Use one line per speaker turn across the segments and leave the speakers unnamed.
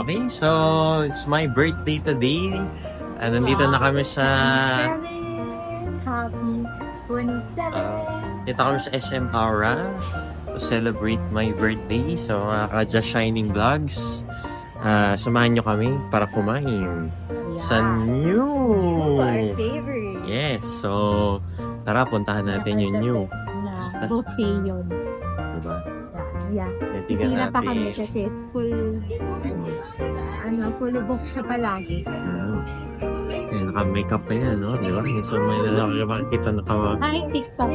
Okay, so it's my birthday today. Nandito na kami sa...
Happy 27!
Dito kami sa SM Aura to celebrate my birthday. So mga ka-Just Shining Vlogs, samahan nyo kami para kumain sa new.
Our favorite.
Yes, so tara, puntahan natin yung new.
Na buffet yun.
Diba?
Yeah.
Tingnan
Pipila pa kami
natin.
kasi full book siya palagi.
Naka-makeup pa yan, no? Di ba? So may nakakita na kawa.
Ay, TikTok.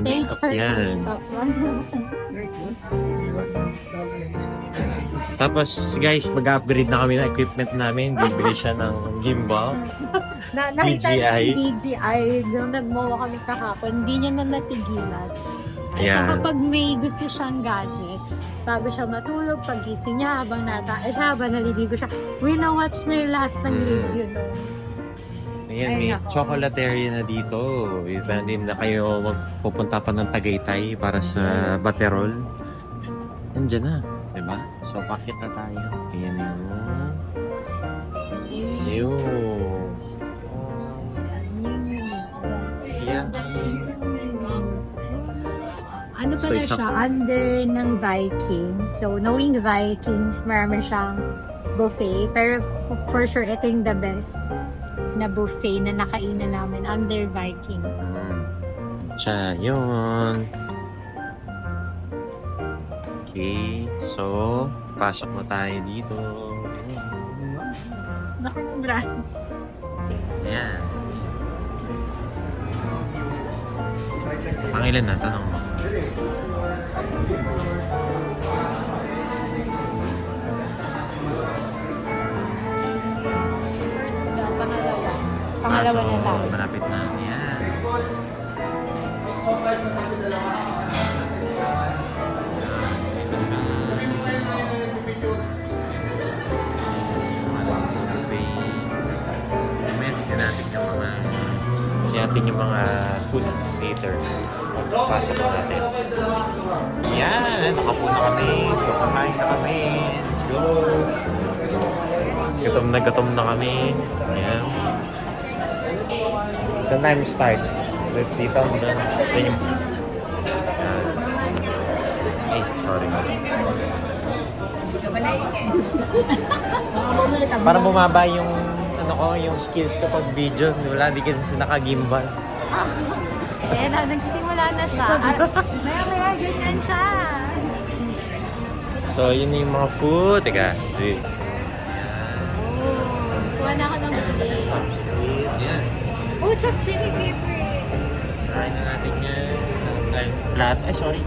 Thanks for
Yan.
TikTok.
Tapos guys, mag-upgrade na kami ng equipment namin. Bibili siya ng gimbal.
Nakita niya
DJI.
yung DJI, nung nagmawa kami kahapon, hindi niya na natigilan.
Ayan.
Kapag may gusto siyang gadget, bago siya matulog, pagising niya, habang habang naliligo siya, wina-watch na yung lahat ng review, no?
Ayan,
Ay,
may
nako.
chocolate area na dito. Iba din na kayo magpupunta pa ng Tagaytay para sa Baterol. Nandiyan na, di ba? So, bakit na tayo? Ayan yun. Ayan.
Ano
So,
pala
isang-
siya? Under ng Vikings. So, knowing Vikings, marami siyang buffet. Pero for sure, ito yung the best na buffet na nakainan namin under Vikings.
Siya, yun. Okay, so, pasok na tayo dito.
Naku, bra.
Ayan. Pangilan na, tanong mo.
Pangalawa na tayo.
Malapit na. Ayan. Natin yung mga food later. Pasok na natin. Yan! Nakapo na kami. So, kakain na kami. Let's go! Gutom na kami. Yan. Saan tayo start? Dito mo na. Ito yung... Yan. Ay, sorry. Parang bumaba yung yung skills ko pag video. Wala, di kasi naka-gimbal.
Eh, nagsisimula na siya. At maya-maya ganyan siya.
So, yun yung mga food. Teka.
Kuha na ako ng plate.
Yan.
Oh, chop chili favorite.
Try na natin yan. Ay, lahat. Ay, sorry.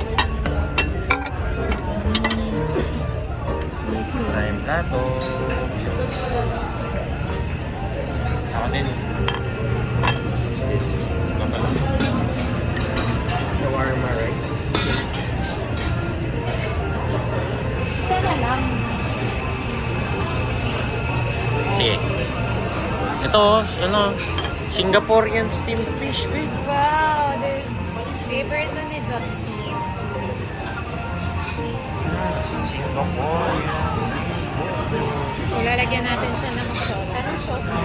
Try yung plato. Ako din. What's this? Shawarma rice.
Sana lang.
Sige. Ito, Singaporean steamed fish. Wait.
Wow, the favorite na ni Justin.
Singaporean.
So, lalagyan natin siya ng sauce. Anong sauce na?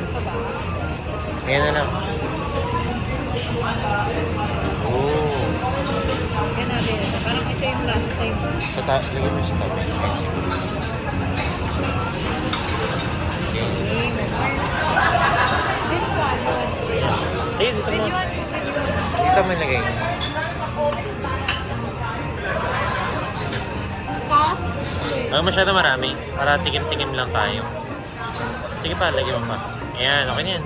Ito ba?
Ayan na lang. Oh.
Lagyan natin ito. Parang ito yung last time.
Lagyan mo sa tabi.
Okay, may more. This one.
Sige, dito
With
mo.
you one.
Dito mo ilagay.
Sauce.
Huwag masyado marami. Para tikim-tikim lang tayo. Sige pa, lagyan mo pa. Ayan, okay na yan.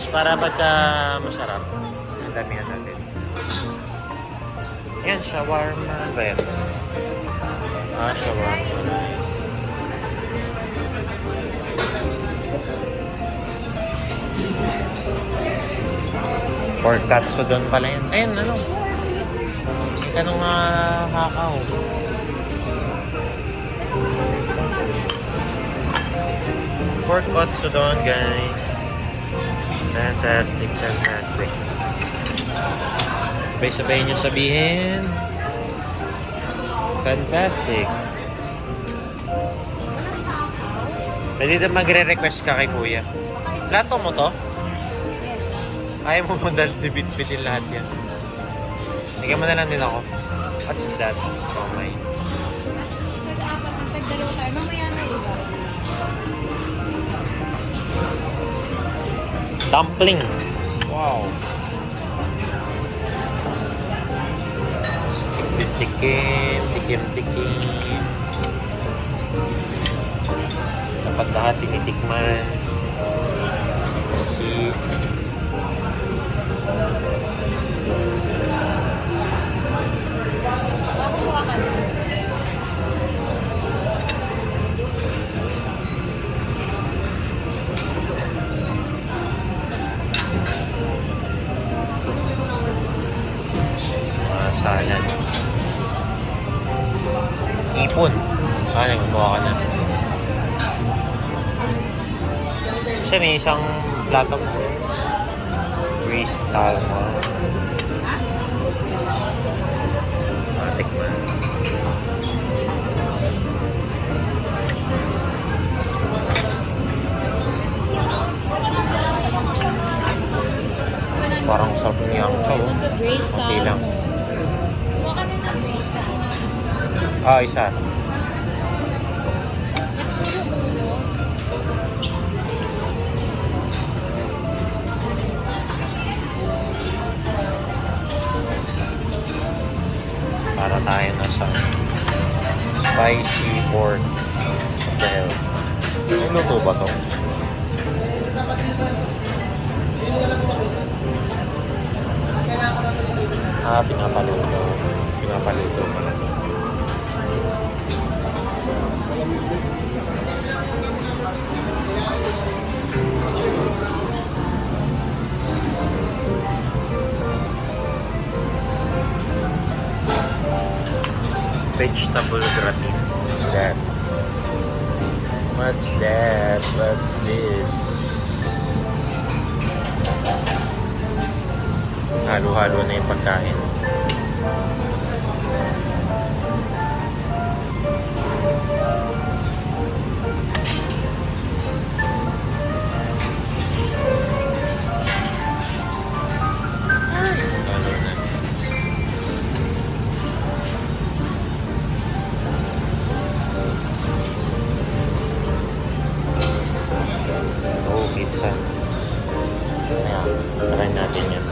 Tapos para pagka masarap, ang damihan natin. Ayan, shawarma ba yan? Shawarma. Pork katsudon pala yan. Ayan, ano? May tanong hakaw. Pork katsudon, guys. Fantastic, fantastic. Sabay-sabay nyo sabihin. Fantastic. Pwede na magre-request ka kay kuya. Plato mo to?
Yes.
Ayaw mo mong bit-bitin lahat yan. Tignan mo na lang din ako. What's that? Oh my.
Nag-apat ang tagdalawa tayo. Mamaya na iba.
Dumpling. Wow. Tikim, tikim. Dapat lahat tinitikman. Kasi
Makuha ka na.
salad. Ipon. Gumawa ka na. Kasi may isang plato mo. Braised salmon. Matikman. Parang sarap niyang chow.
The braised
Okay lang.
salmon. Kuha ka na ng braised salmon.
Ah, isa. Para tayo na sa spicy pork. What the hell? May luto ba to? Ah, pinapaluto. Pinapaluto pala to. Vegetable gratin. What's that? What's that? What's this? Halo-halo na yung pagkain. Halo na. Oh, pizza. Ayan, try natin yan.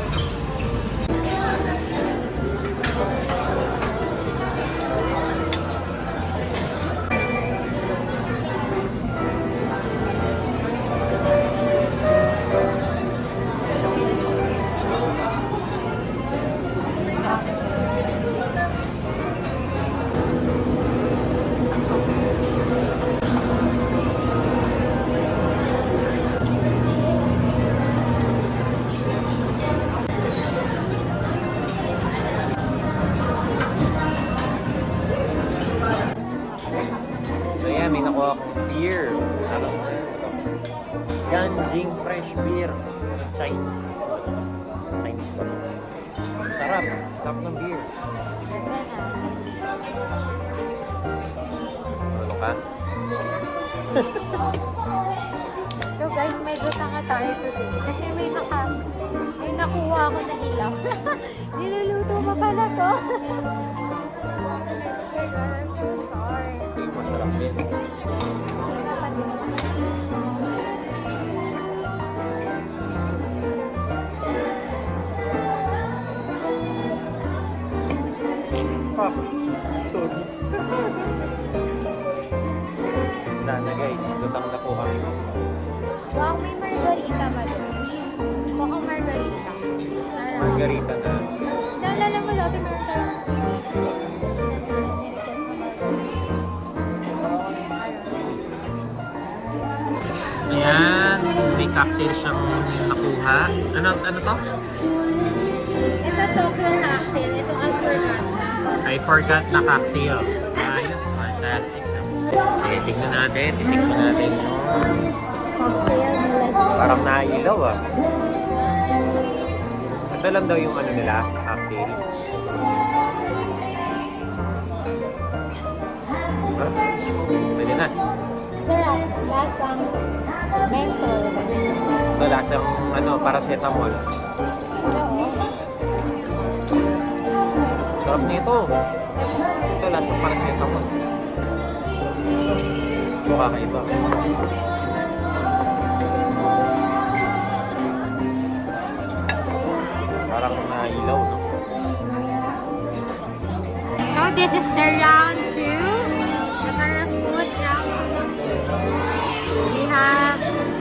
Ayan, may nakuha akong beer. Ano ba ito? Ganjing fresh beer. Chinese. Chinese ba? Sarap. Sarap ng beer. Ano ka?
So guys, medyo tanga tayo today. Kasi may nakuha ako na ilaw. Niluluto pa pala to. I'm so sorry.
Hindi, masarap din.
Hindi nga pa din.
Fuck. Sorry. Na guys, lutang na po kami.
Wow, may margarita ba to? Baka margarita.
Margarita na.
Naalala mo dati meron tayong
Ayan, may cocktail siyang nakuha. Ano to?
Ito Tokyo cocktail. Ito unforgotten.
I forgot na cocktail. Ayos, fantastic. Okay, tignan natin. Titignan natin.
Cocktail nila.
Parang nailaw ah. Ito lang daw yung ano nila, cocktail. Ha? Pwede na.
Sarap. Lasang menthol.
Ito lasang paracetamol. Sarap nito. Ito lasang paracetamol. Ito kakaiba. Parang nailaw, no?
So this is the round 2. The food round. We have this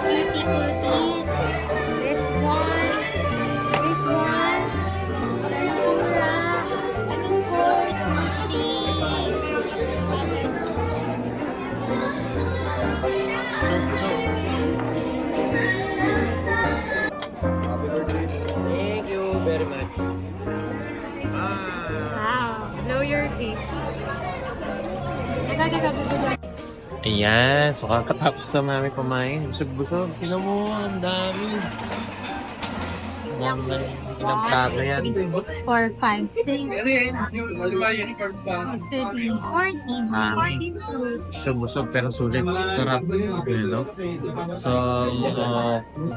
cutie cookie. This one. This one. Tempura. And of course, sushi.
Thank you very much.
Wow. Blow your face. Teka, bubudol.
Ayan, so kakatapos na namin kumain. Busog-busog. Tingnan mo, ang dami. Ilang plato yan.
4, 5, 6, 13, 14, 14
Busog pero sulit. Sarap. Ayan, no? So,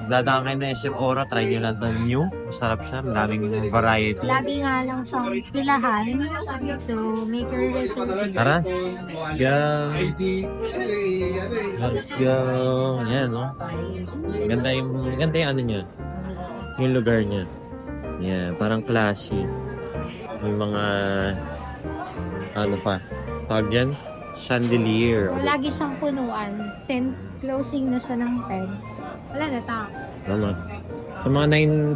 dadaan kayo na SM Ora. Try nyo lang ito new. Masarap siya. Daming variety.
Lagi nga lang siyang pilahan. So, make your reservation.
Tara. Let's go. Let's go. Ayan, no? Ganda yung ano niya. Yung lugar niya. Yeah, parang classy. May mga ano pa. Tawag dyan? Chandelier.
So, lagi siyang punuan. Since closing na siya ng 10. Wala na tao.
Ano? Sa mga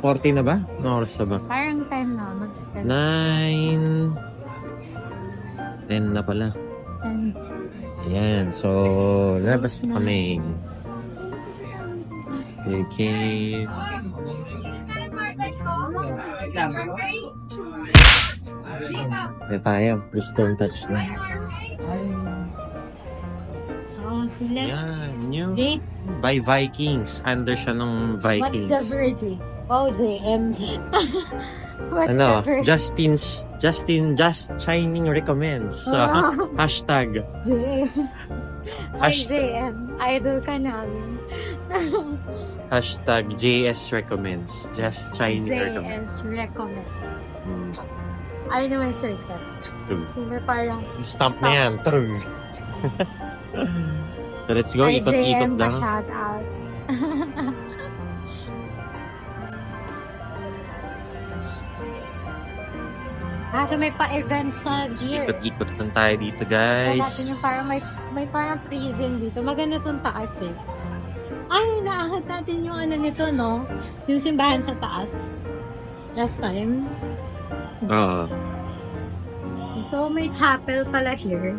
9:40 na ba? Ano oras na ba?
Parang 10 na. Mag-10.
10 na pala.
10.
Ayan. So, labas na kami. Okay. Kaya tayo. Please don't touch na.
Oh, sila.
Yan. New.
Rate.
By Vikings. Under siya ng
What's
Vikings.
the verdict? Oh, JMD. What's
Ano?
the verdict?
Just Shining recommends. So, hashtag.
JM. Ay,
Hashtag.
JM. Idol ka namin.
Hashtag JS recommends. Just Shining recommends.
JS recommends.
Hmm.
I know my circle.
True.
Hindi parang
Stamp na yan. True. So, let's go.
ay
Ikot-ikot
JM pa
lang.
shout out. So may pa-event sa Gear.
Ikot-ikot lang tayo dito,
Kaya
guys.
natin yung parang may parang prison dito. Maganda tong taas eh. Ay, naahat natin yung ano nito, no? Yung simbahan sa taas. Last time.
Oo.
So, may chapel pala here.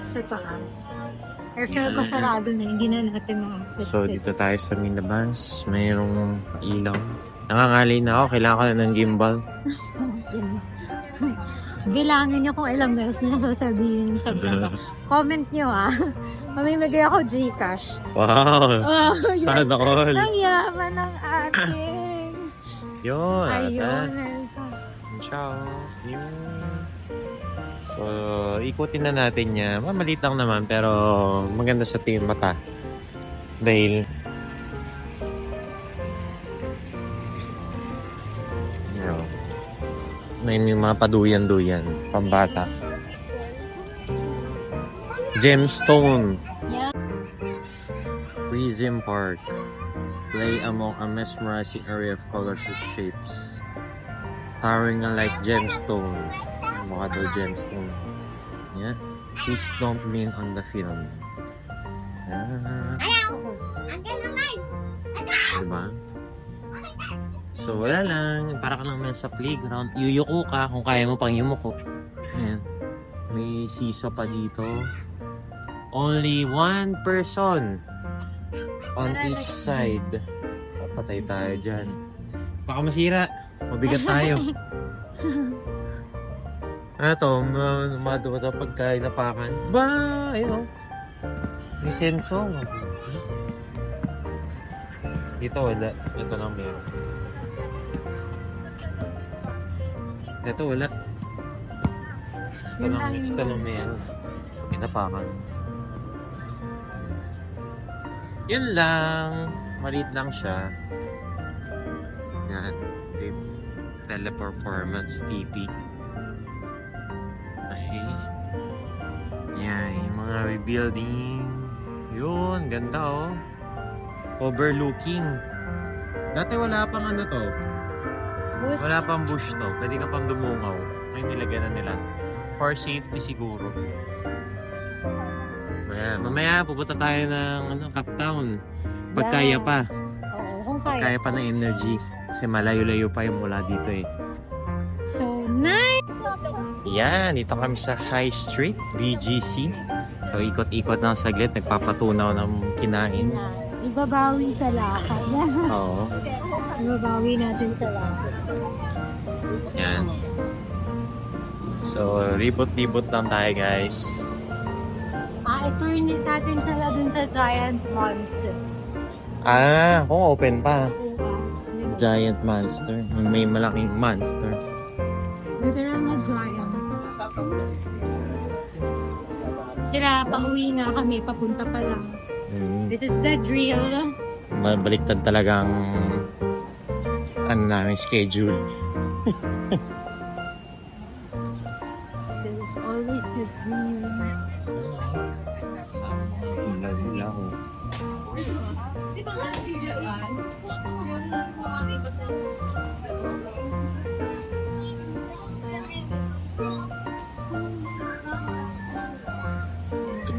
Sa taas. Or feel ko sarado na, hindi na natin ma-access.
So, dito tayo sa Minabas. Mayroong ilaw. Nangangalay na ako. Kailangan ko na ng gimbal.
Bilangin niyo kung ilang beses niya sasabihin sa vlog. Comment niyo Mamimigay ako Gcash.
Wow!
Oh,
Sana all.
Ang yaman ng ating.
Yun.
Ayun.
Ciao. Yun. So, ikutin na natin niya. Maliit lang naman, pero maganda sa tingin mata. Dahil, yun. May mga paduyan-duyan. Pambata. Gemstone.
Yeah.
Prism Park. Play among a mesmerizing array of colors and shapes. Towering like gemstone. Mukha daw gemstone. Yeah. Please don't lean on the film. Diba? So, wala lang. Para ka lang sa playground. Yuyuko ka kung kaya mo pang yumuko. Ayan. May sisa pa dito. Only one person on each side. Patay tayo dyan. Baka masira. Mabigat tayo. Ito, madumata pagkain na pakan. Ba, ayun. May senso. Dito wala. Ito lang meron. Ito wala.
Yun lang yung
Tanong mo yan. Pinapakan. Yun lang. Maliit lang siya. Yan. Teleperformance TV. Okay. Yan. Yung mga building. Yun. Ganda oh. Overlooking. Dati wala pang ano to.
Bush.
Wala pang bush to. Pwede ka pang dumungaw. Ngayon nilagyan na nila. For safety siguro. Ayan. Mamaya pupunta tayo ng Captown. Pagkaya pa.
Oo, kung kaya.
Kaya pa ng energy. Kasi malayo-layo pa yung mula dito eh.
So, nice!
Yan, dito kami sa High Street, BGC. So, ikot-ikot lang saglit. Nagpapatunaw ng kinain.
Ibabawi sa lakad.
Oo.
Ibabawi natin sa lakad.
Yan. So, libot-libot lang tayo guys.
I-turn natin sila dun sa Giant Monster.
Kung open pa. Giant Monster. May malaking monster.
Literal na giant. Sila, pauwi na kami, papunta pa lang. This is the drill.
Baliktad talagang namin schedule.
This is always the drill.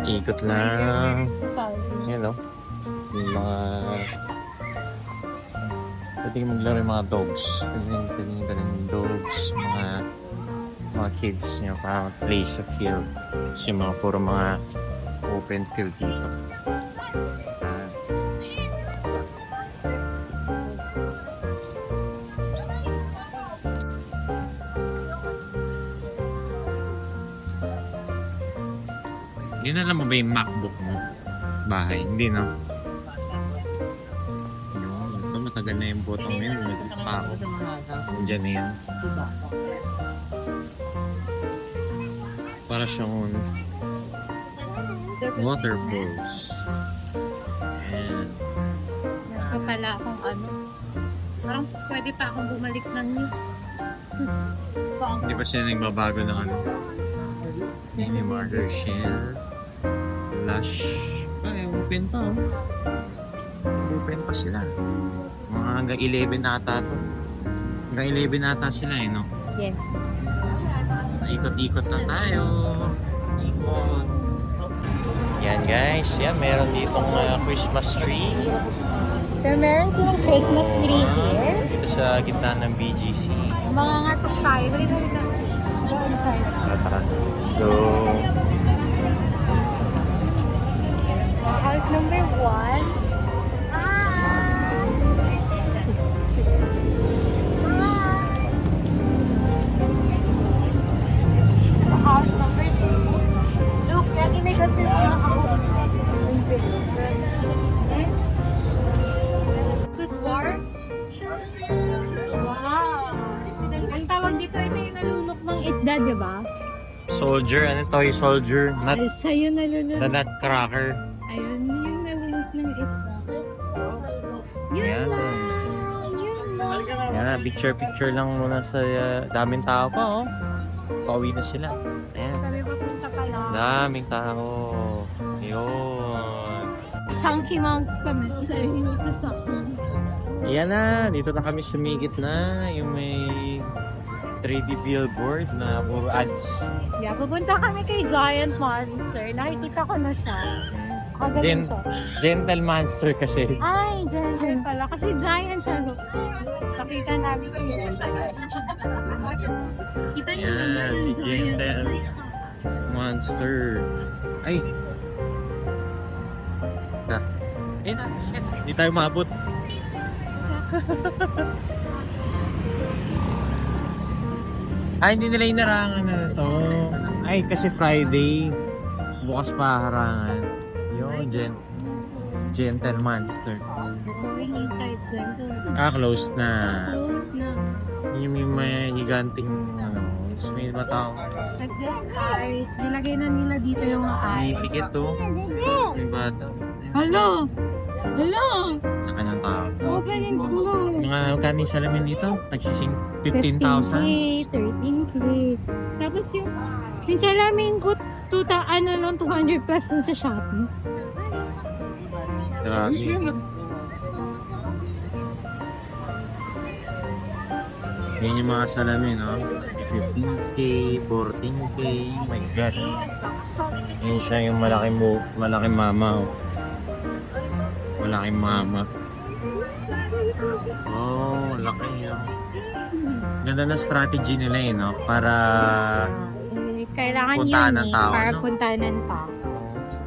Ikot lang.
Ikaw.
Yan o. Yung mga... Pwede maglaro yung mga dogs. Pwede yung dogs. Mga kids. Yung parang play sa field. Kasi yung mga puro mga open field dito. Hindi na alam mo ba yung MacBook mo? Bahay, hindi no? Yun, ito matagal na yung botong mo yun. Matagal pa ako. Diyan na yan. Para siyang waterfalls. Ayan.
Meron pa pala akong ano. Parang pwede pa akong bumalik ng
Hindi ba sila nagbabago ng ano? Mini Marder Shell. Lush. Ay, open pa oh. Open pa sila. Mga hanggang 11 ata to. Hanggang 11 ata sila eh, no?
Yes.
Ikot-ikot na tayo. Ikot. Yan guys, yan meron ditong Christmas tree.
So, meron silang Christmas tree here.
Dito sa gitna ng BGC.
Mga ngatok tayo. Halika. Go inside.
Tara, let's go.
House number 1. House number 2. Look, lagi may ganito yung mga house. Good dwarfs. Wow. Ang tawag dito, ito yung nalunok ng isda, di ba?
Soldier, ano toy soldier? Nut,
Ay, siya yung nalunok.
the nutcracker.
Ayun, yung nalunok ng isda. Yun
Ayan.
lang. Yun lang.
Yan, picture lang muna sa daming tao pa oh. Pauwi na sila. Ayan.
Kami papunta pa lang.
Daming tao. Yun.
Chunky monk kami. Sa inyo sa
Ayan na, dito na kami sumigit na. Yung may 3D billboard na puro ads.
Yeah, pupunta kami kay Giant Monster. Nakikita ko na siya. Kagaling siya.
Gentle monster kasi.
Ay, giant pala. Kasi giant siya. Look. Nakita namin yun. Kita niyo
Yan,
naman
si
yung giant.
Gentle monster. Ay! Ay na, shit. Hindi tayo maabot. Ay, hindi nila inarangan na to. Ay, kasi Friday. Bukas pa harangan. Yun, gentle monster.
We're going inside center.
Close na.
Close na.
Yung may higanting, tapos may matao.
At this guys, nilagay na nila dito yung
May
ice.
pikit to. May bata.
Hello! Hello!
Na kanyang tao.
Opening ko.
Mga kaning salamin dito, nagsising
15K,
15,000.
13K. Tapos yung salamin ko, 200 plus dun sa Shopee.
Grabe. Yan yung mga salamin, no? 15K, 14K, my gosh. Yan siya yung malaking mama, oh. Malaking mama. Oh, laki yun. Ganda na strategy nila eh, no? Para
Kailangan
puntahan
yun
ng
eh,
tao,
para
no?
puntahan ng tao.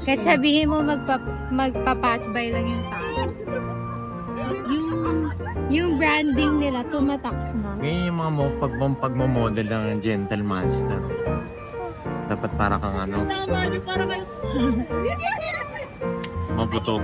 Kahit sabihin mo magpa-pass by lang yung tao. Yung branding nila, tumatak na.
ganyan yung mga pagmamodel ng Gentle Monster. Dapat para kang ano,
Tama, para kayo.
mabuto.